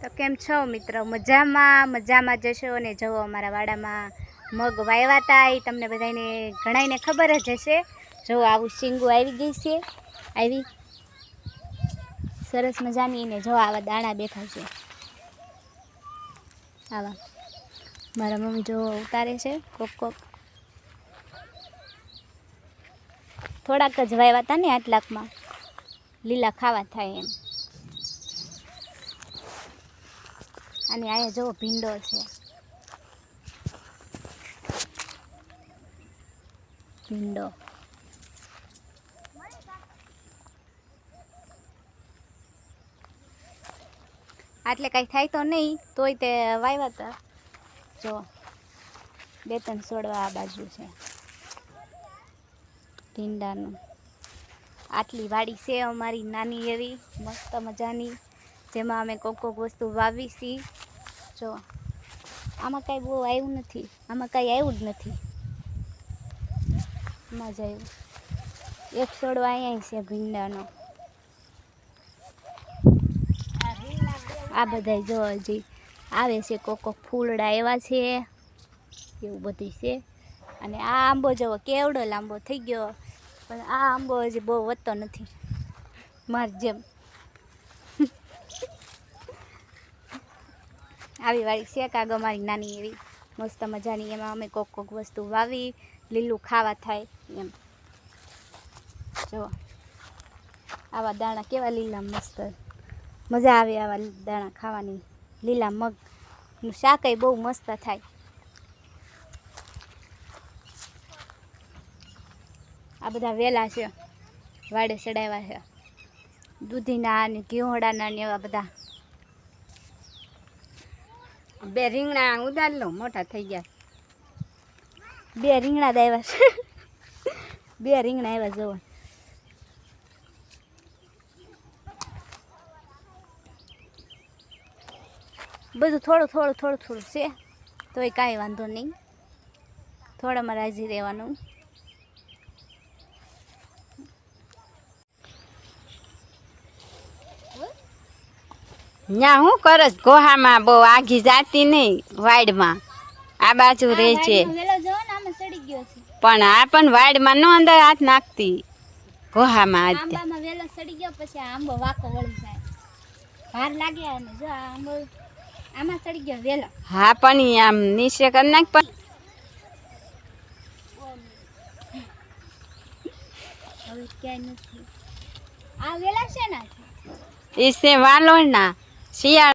તો કેમ છો મિત્રો? મજામાં જશો ને જવો અમારા વાડામાં મગ વાવ્યા હતા એ તમને બધાને ઘણાઈને ખબર જ હશે। જો આવું શીંગું આવી ગઈ છે, આવી સરસ મજાની ને જો આવા દાણા બેઠા છે। આવા મારા મમ્મી જો ઉતારે છે કોક થોડાક જ વાવ્યા હતા ને આટલાકમાં લીલા ખાવા થાય એમ। અને અહીંયા જો ભીંડો છે, ભીંડો આટલે કાંઈ થાય તો નહીં, તોય તે વાવ્યા હતા। જો બે ત્રણ છોડવા આ બાજુ છે ભીંડાનું। આટલી વાડી છે અમારી નાની એવી મસ્ત મજાની, જેમાં અમે કોક વસ્તુ વાવી છીએ। જો આમાં કાંઈ બહુ આવ્યું નથી, આમાં કાંઈ આવ્યું જ નથી, આમાં જ આવ્યું એક છોડવા અહીંયા છે ભીંડાનો। આ બધા જો હજી આવે છે, કોક ફૂલડા એવા છે, એવું બધું છે। અને આ આંબો જેવો કેવડો લાંબો થઈ ગયો, પણ આ આંબો હજી બહુ વધતો નથી મારી જેમ। આવી વાળી છે કાગ અમારી નાની એવી મસ્ત મજાની, એમાં અમે કોક વસ્તુ વાવી લીલું ખાવા થાય એમ। જો આવા દાણા કેવા લીલા મસ્ત, મજા આવે આવા દાણા ખાવાની। લીલા મગનું શાકય બહુ મસ્ત થાય। આ બધા વેલા છે, વાડે ચડાવ્યા છે, દૂધીના અને ઘીહોડાના ને એવા બધા। બે રીંગણા ઉદાર લો, મોટા થઈ ગયા। બે રીંગણા જ આવ્યા છે, બે રીંગણા આવ્યા જવો। બધું થોડું છે, તોય કાંઈ વાંધો નહીં, થોડામાં રાજી રહેવાનું। ન્યા હું કરસ ગોહામાં બહુ આઘી જાતી નહીં, વાડમાં આ બાજુ રહે છે, પણ આ પણ વાડમાં નો અંદર હાથ નાખતી, ગોહામાં આંબામાં વેલો સડી ગયો, પછી આંબો વાકો વળી જાય, ભાર લાગે અને જો આંબો આમાં સડી ગયો વેલો। હા પણ ઈ આમ નીચે કરી નાખ, પણ હવે ક્યાંય નથી। આ વેલા છે ને એ છે વાલોડ ના શિયાળ